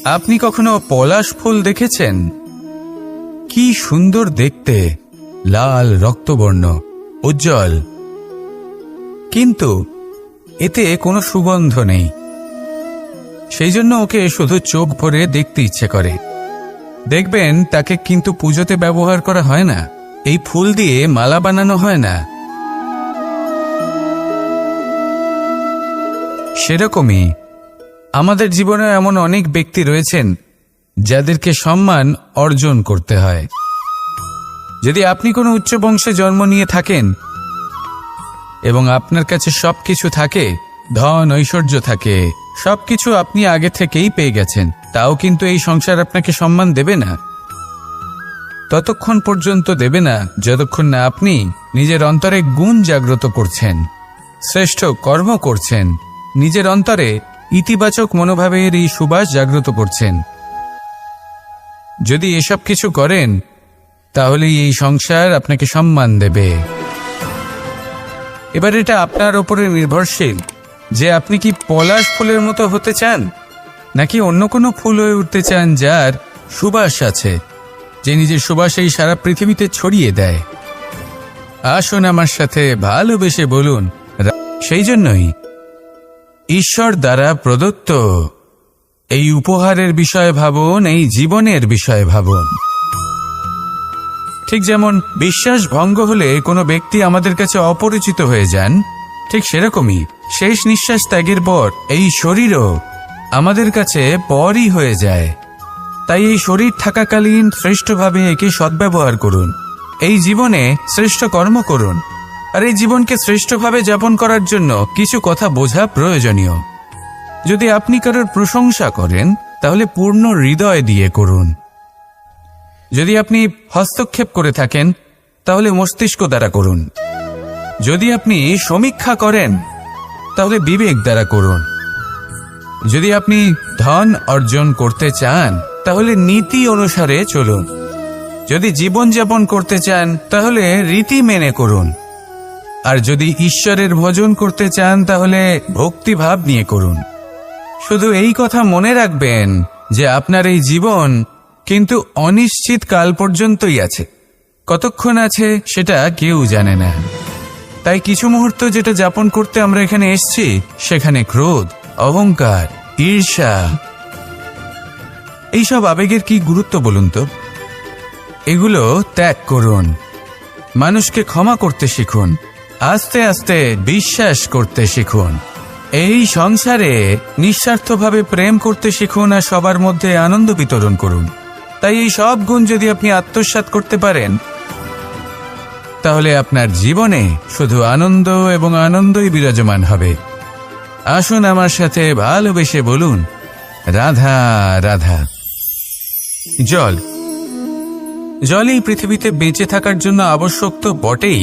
আপনি কখনো পলাশ ফুল দেখেছেন? কি সুন্দর দেখতে, লাল রক্তবর্ণ, উজ্জ্বল, কিন্তু এতে কোনো সুগন্ধ নেই। সেই জন্য ওকে শুধু চোখ ভরে দেখতে ইচ্ছে করে। দেখবেন তাকে কিন্তু পুজোতে ব্যবহার করা হয় না, এই ফুল দিয়ে মালা বানানো হয় না। সেরকমই আমাদের জীবনে এমন অনেক ব্যক্তি রয়েছেন যাদেরকে সম্মান অর্জন করতে হয়। যদি আপনি কোনো উচ্চ বংশে জন্ম নিয়ে থাকেন এবং আপনার কাছে সবকিছু থাকে, ধন ঐশ্বর্য থাকে, সবকিছু আপনি আগে থেকেই পেয়ে গেছেন, তাও কিন্তু এই সংসার আপনাকে সম্মান দেবে না। ততক্ষণ পর্যন্ত দেবে না যতক্ষণ না আপনি নিজের অন্তরে গুণ জাগ্রত করছেন, শ্রেষ্ঠ কর্ম করছেন, নিজের অন্তরে ইতিবাচক মনোভাবের এই সুবাস জাগ্রত করছেন। যদি এসব কিছু করেন তাহলে এই সংসার আপনাকে সম্মান দেবে। এবার এটা আপনার উপরে নির্ভরশীল যে আপনি কি পলাশ ফুলের মতো হতে চান, নাকি অন্য কোনো ফুল হয়ে উঠতে চান যার সুবাস আছে, যে নিজের সুবাস এই সারা পৃথিবীতে ছড়িয়ে দেয়। আসুন আমার সাথে ভালোবেসে বলুন, সেই জন্যই ঈশ্বর দ্বারা প্রদত্ত এই উপহারের বিষয়ে ভাবুন, এই জীবনের বিষয়ে ভাবুন। ঠিক যেমন বিশ্বাস ভঙ্গ হলে কোনো ব্যক্তি আমাদের কাছে অপরিচিত হয়ে যান, ঠিক সেরকমই শেষ নিঃশ্বাস ত্যাগের পর এই শরীরও আমাদের কাছে পরই হয়ে যায়। তাই এই শরীর থাকাকালীন শ্রেষ্ঠভাবে একে সদ্ব্যবহার করুন, এই জীবনে শ্রেষ্ঠ কর্ম করুন। আর এই জীবনকে শ্রেষ্ঠভাবে যাপন করার জন্য কিছু কথা বোঝা প্রয়োজনীয়। যদি আপনি কারোর প্রশংসা করেন তাহলে পূর্ণ হৃদয় দিয়ে করুন। যদি আপনি হস্তক্ষেপ করে থাকেন তাহলে মস্তিষ্ক দ্বারা করুন। যদি আপনি সমীক্ষা করেন তাহলে বিবেক দ্বারা করুন। যদি আপনি ধন অর্জন করতে চান তাহলে নীতি অনুসারে চলুন। যদি জীবনযাপন করতে চান তাহলে রীতি মেনে করুন। আর যদি ঈশ্বরের ভজন করতে চান তাহলে ভক্তিভাব নিয়ে করুন। শুধু এই কথা মনে রাখবেন যে আপনার এই জীবন কিন্তু অনিশ্চিত কাল পর্যন্তই আছে। কতক্ষণ আছে সেটা কেউ জানে না। তাই কিছু মুহূর্ত যেটা যাপন করতে আমরা এখানে এসেছি, সেখানে ক্রোধ, অহংকার, ঈর্ষা, এইসব আবেগের কি গুরুত্ব বলুন তো? এগুলো ত্যাগ করুন। মানুষকে ক্ষমা করতে শিখুন। আস্তে আস্তে বিশ্বাস করতে শিখুন। এই সংসারে নিঃস্বার্থভাবে প্রেম করতে শিখুন আর সবার মধ্যে আনন্দ বিতরণ করুন। তাই এই সব গুণ যদি আপনি আত্মসাৎ করতে পারেন তাহলে আপনার জীবনে শুধু আনন্দ এবং আনন্দই বিরাজমান হবে। আসুন আমার সাথে ভালোবেসে বলুন, রাধা রাধা। জল, জল এই পৃথিবীতে বেঁচে থাকার জন্য আবশ্যক তো বটেই,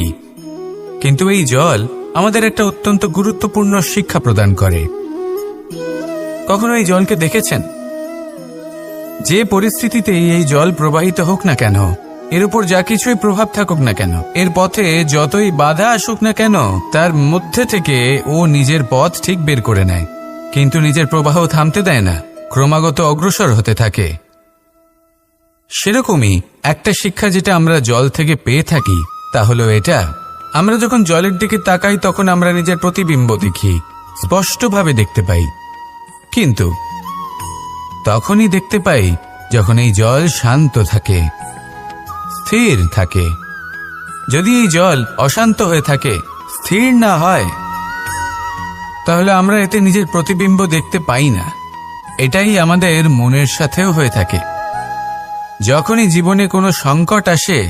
কিন্তু এই জল আমাদের একটা অত্যন্ত গুরুত্বপূর্ণ শিক্ষা প্রদান করে। কখনো এই জলকে দেখেছেন? যে পরিস্থিতিতেই এই জল প্রবাহিত হোক না কেন, এর উপর যা কিছুই প্রভাব থাকুক না কেন, এর পথে যতই বাধা আসুক না কেন, তার মধ্যে থেকে ও নিজের পথ ঠিক বের করে নেয়, কিন্তু নিজের প্রবাহ থামতে দেয় না, ক্রমাগত অগ্রসর হতে থাকে। সেরকমই একটা শিক্ষা যেটা আমরা জল থেকে পেয়ে থাকি তা হলো এটা, আমরা যখন জলের দিকে তাকাই তখন আমরা নিজের প্রতিবিম্ব দেখি, স্পষ্টভাবে দেখতে পাই। কিন্তু তখনই দেখতে পাই যখন এই জল শান্ত থাকে, স্থির থাকে। যদি এই জল অশান্ত হয়ে থাকে, স্থির না হয়, তাহলে আমরা এতে নিজের প্রতিবিম্ব দেখতে পাই না। এটাই আমাদের মনের সাথেও হয়ে থাকে। যখনই জীবনে কোনো সংকট আসে,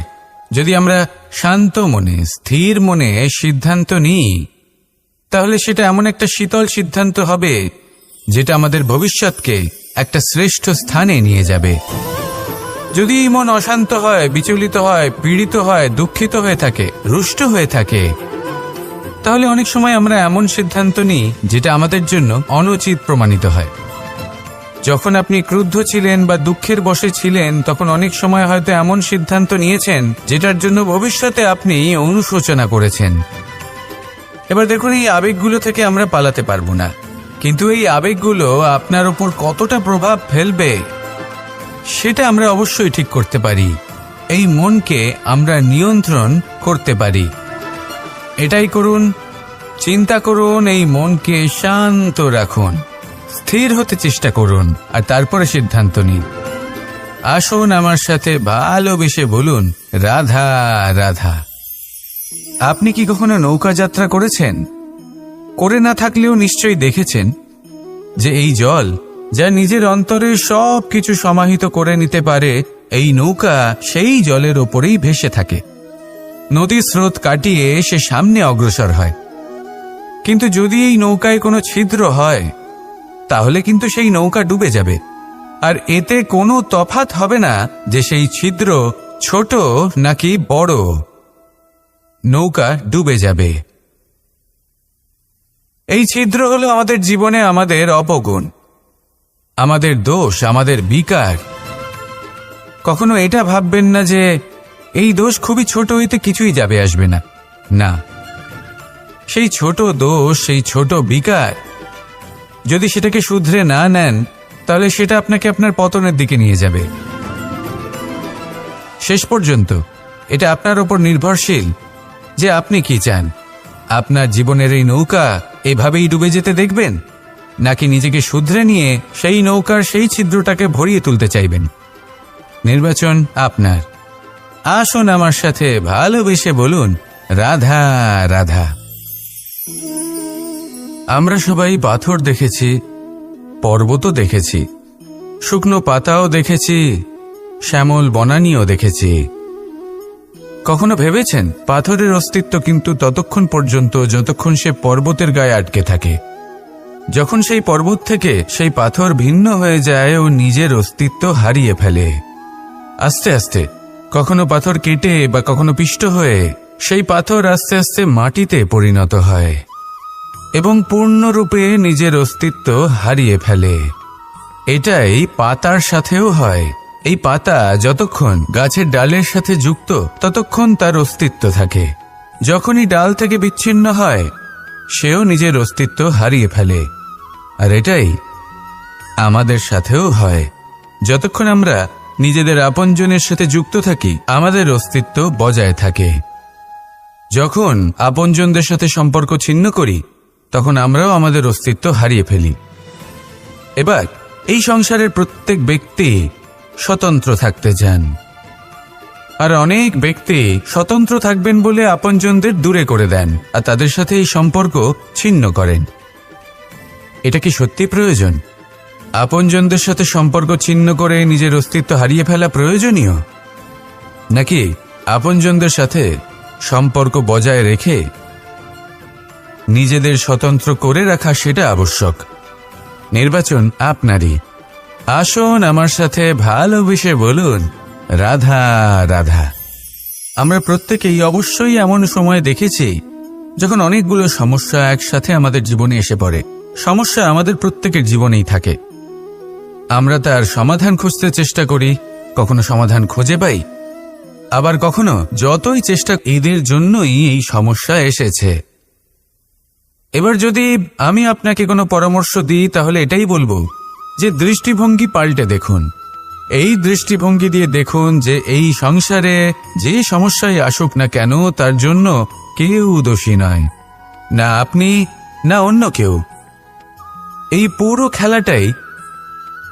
যদি আমরা শান্ত মনে, স্থির মনে সিদ্ধান্ত নিই, তাহলে সেটা এমন একটা শীতল সিদ্ধান্ত হবে যেটা আমাদের ভবিষ্যৎকে একটা শ্রেষ্ঠ স্থানে নিয়ে যাবে। যদি এই মন অশান্ত হয়, বিচলিত হয়, পীড়িত হয়, দুঃখিত হয়ে থাকে, রুষ্ট হয়ে থাকে, তাহলে অনেক সময় আমরা এমন সিদ্ধান্ত নিই যেটা আমাদের জন্য অনুচিত প্রমাণিত হয়। যখন আপনি ক্রুদ্ধ ছিলেন বা দুঃখের বশে ছিলেন, তখন অনেক সময় হয়তো এমন সিদ্ধান্ত নিয়েছেন যেটার জন্য ভবিষ্যতে আপনি অনুশোচনা করেছেন। এবার দেখুন, এই আবেগগুলো থেকে আমরা পালাতে পারবো না। কিন্তু এই আবেগগুলো আপনার উপর কতটা প্রভাব ফেলবে সেটা আমরা অবশ্যই ঠিক করতে পারি। এই মনকে আমরা নিয়ন্ত্রণ করতে পারি। এটাই করুন, চিন্তা করুন, এই মনকে শান্ত রাখুন, স্থির হতে চেষ্টা করুন, আর তারপরে সিদ্ধান্ত নিন। আসুন আমার সাথে ভালোবেসে বলুন, রাধা রাধা। আপনি কি কখনো নৌকা যাত্রা করেছেন? করে না থাকলেও নিশ্চয়ই দেখেছেন যে এই জল যা নিজের অন্তরে সব কিছু সমাহিত করে নিতে পারে, এই নৌকা সেই জলের ওপরেই ভেসে থাকে। নদীর স্রোত কাটিয়ে সে সামনে অগ্রসর হয়। কিন্তু যদি এই নৌকায় কোনো ছিদ্র হয় তাহলে কিন্তু সেই নৌকা ডুবে যাবে। আর এতে কোনো তফাৎ হবে না যে সেই ছিদ্র ছোট নাকি বড়, নৌকা ডুবে যাবে। এই ছিদ্র হলো আমাদের জীবনে আমাদের অপগুণ, আমাদের দোষ, আমাদের বিকার। কখনো এটা ভাববেন না যে এই দোষ খুবই ছোট, হইতে কিছুই যাবে আসবে না। না, সেই ছোট দোষ, সেই ছোট বিকার যদি সেটাকে শুধরে না নেন তাহলে সেটা আপনাকে আপনার পতনের দিকে নিয়ে যাবে। শেষ পর্যন্ত এটা আপনার উপর নির্ভরশীল যে আপনি কি চান। আপনার জীবনের এই নৌকা এভাবেই ডুবে যেতে দেখবেন, নাকি নিজেকে শুধরে নিয়ে সেই নৌকার সেই ছিদ্রটাকে ভরিয়ে তুলতে চাইবেন? নির্বাচন আপনার। আসুন আমার সাথে ভালোবেসে বলুন, রাধা রাধা। আমরা সবাই পাথর দেখেছি, পর্বতও দেখেছি, শুকনো পাতাও দেখেছি, শ্যামল বনানীও দেখেছি। কখনো ভেবেছেন পাথরের অস্তিত্ব কিন্তু ততক্ষণ পর্যন্ত যতক্ষণ সে পর্বতের গায়ে আটকে থাকে। যখন সেই পর্বত থেকে সেই পাথর ভিন্ন হয়ে যায় ও নিজের অস্তিত্ব হারিয়ে ফেলে। আস্তে আস্তে কখনো পাথর কেটে বা কখনো পিষ্ট হয়ে সেই পাথর আস্তে আস্তে মাটিতে পরিণত হয় এবং পূর্ণরূপে নিজের অস্তিত্ব হারিয়ে ফেলে। এটাই পাতার সাথেও হয়। এই পাতা যতক্ষণ গাছের ডালের সাথে যুক্ত ততক্ষণ তার অস্তিত্ব থাকে। যখনই ডাল থেকে বিচ্ছিন্ন হয় সেও নিজের অস্তিত্ব হারিয়ে ফেলে। আর এটাই আমাদের সাথেও হয়। যতক্ষণ আমরা নিজেদের আপনজনের সাথে যুক্ত থাকি আমাদের অস্তিত্ব বজায় থাকে। যখন আপনজনদের সাথে সম্পর্ক ছিন্ন করি তখন আমরাও আমাদের অস্তিত্ব হারিয়ে ফেলি। এবার এই সংসারের প্রত্যেক ব্যক্তি স্বতন্ত্র থাকতে চান, আর অনেক ব্যক্তি স্বতন্ত্র থাকবেন বলে আপনজনদের দূরে করে দেন আর তাদের সাথে এই সম্পর্ক ছিন্ন করেন। এটা কি সত্যি প্রয়োজন? আপনজনদের সাথে সম্পর্ক ছিন্ন করে নিজের অস্তিত্ব হারিয়ে ফেলা প্রয়োজনীয়, নাকি আপনজনদের সাথে সম্পর্ক বজায় রেখে নিজেদের স্বতন্ত্র করে রাখা সেটা আবশ্যক? নির্বাচন আপনারই। আসুন আমার সাথে ভালোবেসে বলুন, রাধা রাধা। আমরা প্রত্যেকেই অবশ্যই এমন সময় দেখেছি যখন অনেকগুলো সমস্যা একসাথে আমাদের জীবনে এসে পড়ে। সমস্যা আমাদের প্রত্যেকের জীবনেই থাকে। আমরা তার সমাধান খুঁজতে চেষ্টা করি, কখনো সমাধান খুঁজে পাই, আবার কখনো যতই চেষ্টা, এদের জন্যই এই সমস্যা এসেছে। এবার যদি আমি আপনাকে কোনো পরামর্শ দিই তাহলে এটাই বলবো যে দৃষ্টিভঙ্গি পাল্টে দেখুন। এই দৃষ্টিভঙ্গি দিয়ে দেখুন যে এই সংসারে যে সমস্যায় আসুক না কেন তার জন্য কেউ দোষী নয়, না আপনি না অন্য কেউ। এই পুরো খেলাটাই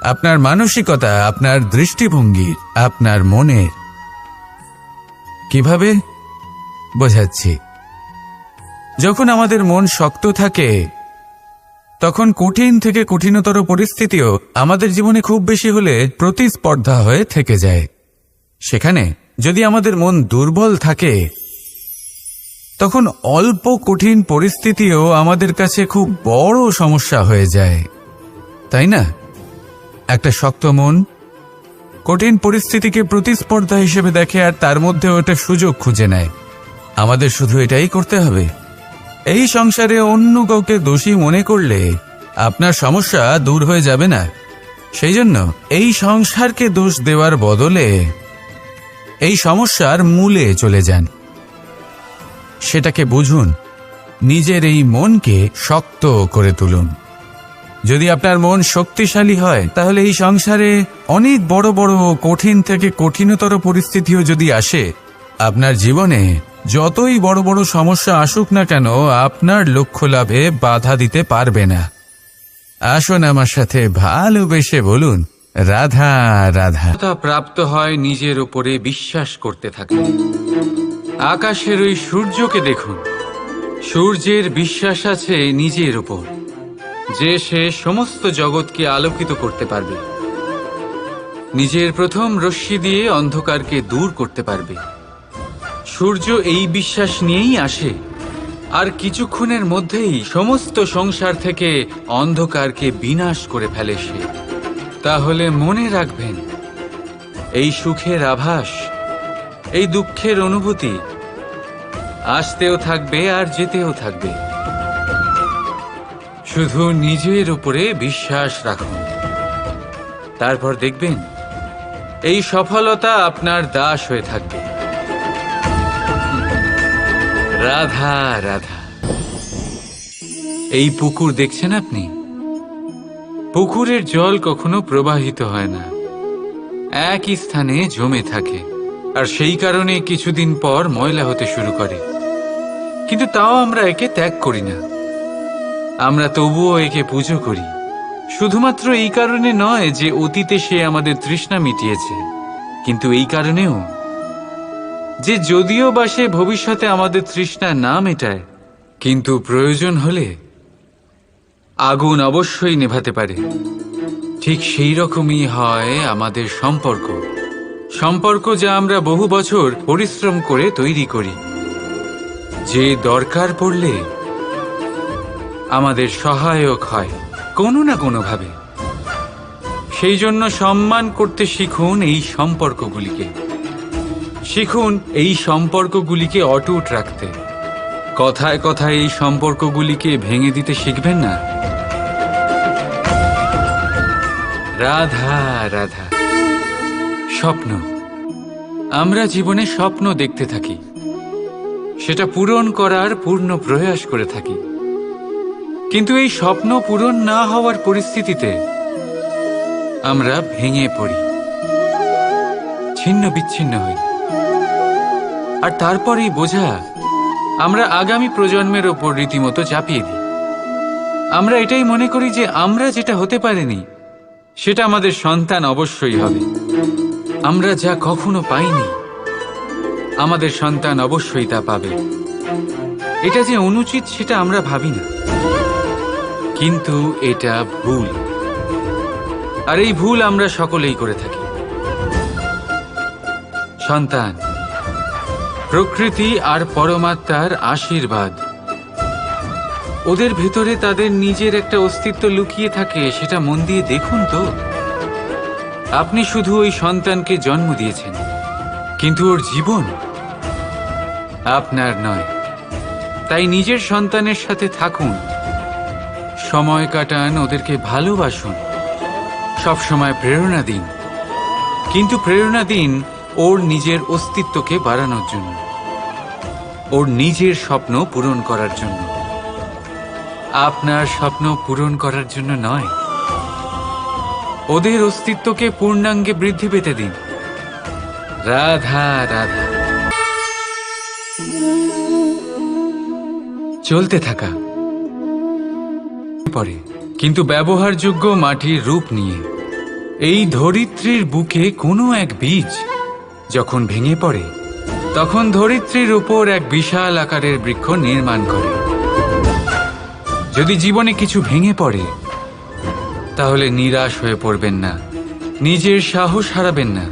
আপনার মানসিকতা, আপনার দৃষ্টিভঙ্গি, আপনার মনের। কিভাবে বোঝাচ্ছি? যখন আমাদের মন শক্ত থাকে তখন কঠিন থেকে কঠিনতর পরিস্থিতিও আমাদের জীবনে খুব বেশি হলে প্রতিস্পর্ধা হয়ে থেকে যায়। সেখানে যদি আমাদের মন দুর্বল থাকে তখন অল্প কঠিন পরিস্থিতিও আমাদের কাছে খুব বড় সমস্যা হয়ে যায়, তাই না? একটা শক্ত মন কঠিন পরিস্থিতিকে প্রতিস্পর্ধা হিসেবে দেখে আর তার মধ্যে ওটা সুযোগ খুঁজে নেয়। আমাদের শুধু এটাই করতে হবে। এই সংসারে অন্য কাউকে দোষী মনে করলে আপনার সমস্যা দূর হয়ে যাবে না। সেই জন্য এই সংসারকে দোষ দেওয়ার বদলে এই সমস্যার মূলে চলে যান, সেটাকে বুঝুন, নিজের এই মনকে শক্ত করে তুলুন। যদি আপনার মন শক্তিশালী হয় তাহলে এই সংসারে অনেক বড় বড় কঠিন থেকে কঠিনতর পরিস্থিতিও যদি আসে, আপনার জীবনে যতই বড় বড় সমস্যা আসুক না কেন আপনার লক্ষ্য লাভে বাধা দিতে পারবে না। আসুন আমার সাথে ভালোবেসে বলুন, রাধা রাধা। প্রাপ্ত হয় নিজের উপরে বিশ্বাস করতে থাকে। আকাশের ওই সূর্যকে দেখুন, সূর্যের বিশ্বাস আছে নিজের উপর যে সে সমস্ত জগৎকে আলোকিত করতে পারবে, নিজের প্রথম রশ্মি দিয়ে অন্ধকারকে দূর করতে পারবে। সূর্য এই বিশ্বাস নিয়েই আসে, আর কিছুক্ষণের মধ্যেই সমস্ত সংসার থেকে অন্ধকারকে বিনাশ করে ফেলে সে। তাহলে মনে রাখবেন, এই সুখের আভাস, এই দুঃখের অনুভূতি আসতেও থাকবে আর যেতেও থাকবে। শুধু নিজের উপরে বিশ্বাস রাখুন, তারপর দেখবেন এই সফলতা আপনার দাস হয়ে থাকবে। রাধা রাধা। এই পুকুর দেখছেন আপনি? পুকুরের জল কখনো প্রবাহিত হয় না, একই স্থানে জমে থাকে, আর সেই কারণে কিছুদিন পর ময়লা হতে শুরু করে। কিন্তু তাও আমরা একে ত্যাগ করি না, আমরা তবুও একে পুজো করি। শুধুমাত্র এই কারণে নয় যে অতীতে সে আমাদের তৃষ্ণা মিটিয়েছে, কিন্তু এই কারণেও যে যদিও বা সে ভবিষ্যতে আমাদের তৃষ্ণা না মেটায়, কিন্তু প্রয়োজন হলে আগুন অবশ্যই নেভাতে পারে। ঠিক সেই রকমই হয় আমাদের সম্পর্ক, সম্পর্ক যা আমরা বহু বছর পরিশ্রম করে তৈরি করি, যে দরকার পড়লে আমাদের সহায়ক হয় কোনো না কোনোভাবে। সেই জন্য সম্মান করতে শিখুন এই সম্পর্কগুলিকে, শিখুন এই সম্পর্কগুলিকে অটুট রাখতে। কথায় কথায় এই সম্পর্কগুলিকে ভেঙে দিতে শিখবেন না। রাধা রাধা। স্বপ্ন, আমরা জীবনে স্বপ্ন দেখতে থাকি, সেটা পূরণ করার পূর্ণ প্রয়াস করে থাকি, কিন্তু এই স্বপ্ন পূরণ না হওয়ার পরিস্থিতিতে আমরা ভেঙে পড়ি, ছিন্ন বিচ্ছিন্ন হই, আর তারপর এই বোঝা আমরা আগামী প্রজন্মের ওপর রীতিমতো চাপিয়ে দিই। আমরা এটাই মনে করি যে আমরা যেটা হতে পারিনি সেটা আমাদের সন্তান অবশ্যই হবে, আমরা যা কখনো পাইনি আমাদের সন্তান অবশ্যই তা পাবে। এটা যে অনুচিত সেটা আমরা ভাবি না, কিন্তু এটা ভুল, আর এই ভুল আমরা সকলেই করে থাকি। সন্তান প্রকৃতি আর পরমাত্মার আশীর্বাদ, ওদের ভেতরে তাদের নিজের একটা অস্তিত্ব লুকিয়ে থাকে, সেটা মন দিয়ে দেখুন তো। আপনি শুধু ওই সন্তানকে জন্ম দিয়েছেন, কিন্তু ওর জীবন আপনার নয়। তাই নিজের সন্তানের সাথে থাকুন, সময় কাটান, ওদেরকে ভালোবাসুন, সবসময় প্রেরণা দিন, কিন্তু প্রেরণা দিন ওর নিজের অস্তিত্বকে বাড়ানোর জন্য, ওর নিজের স্বপ্ন পূরণ করার জন্য, আপনার স্বপ্ন পূরণ করার জন্য নয়। ওদের অস্তিত্বকে পূর্ণাঙ্গে বৃদ্ধি পেতে দিন। রাধা রাধা। চলতে থাকা পরে, কিন্তু ব্যবহারযোগ্য মাটির রূপ নিয়ে। এই ধরিত্রীর বুকে কোনো এক বীজ যখন ভেঙে পড়ে, তখন ধরিত্রীর উপর এক বিশাল আকারের বৃক্ষ নির্মাণ করে। যদি জীবনে কিছু ভেঙে পড়ে তাহলে নিরাশ হয়ে পড়বেন না, নিজের সাহস হারাবেন না,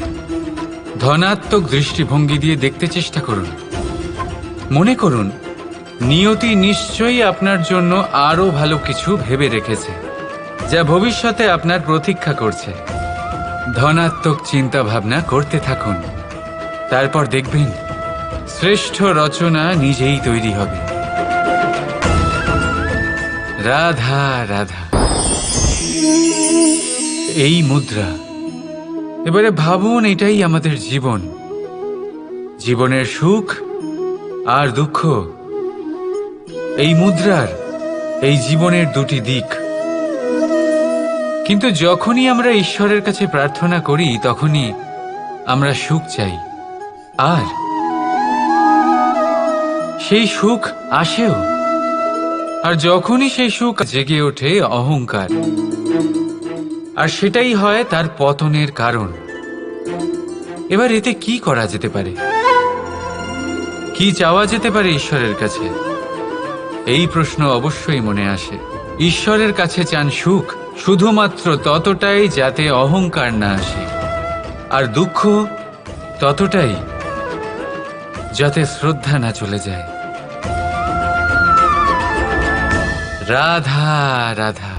ধনাত্মক দৃষ্টিভঙ্গি দিয়ে দেখতে চেষ্টা করুন। মনে করুন নিয়তি নিশ্চয়ই আপনার জন্য আরো ভালো কিছু ভেবে রেখেছে, যা ভবিষ্যতে আপনার প্রতীক্ষা করছে। ধনাত্মক চিন্তা ভাবনা করতে থাকুন, তারপর দেখবেন শ্রেষ্ঠ রচনা নিজেই তৈরি হবে। রাধা রাধা। এই মুদ্রা, এবারে ভাবুন এটাই আমাদের জীবন, জীবনের সুখ আর দুঃখ। এই মুদ্রার এই জীবনের দুটি দিক, কিন্তু যখনই আমরা ঈশ্বরের কাছে প্রার্থনা করি তখনই আমরা সুখ চাই, আর সেই সুখ আসেও। আর যখনই সেই সুখ জেগে ওঠে অহংকার, আর সেটাই হয় তার পতনের কারণ। এবার এতে কি করা যেতে পারে? কি চাওয়া যেতে পারে ঈশ্বরের কাছে? এই প্রশ্ন অবশ্যই মনে আসে। ঈশ্বরের কাছে চান সুখ, শুধুমাত্র ততটাই যাতে অহংকার না আসে, আর দুঃখ ততটাই যাতে শ্রদ্ধা না চলে যায়। রাধা রাধা।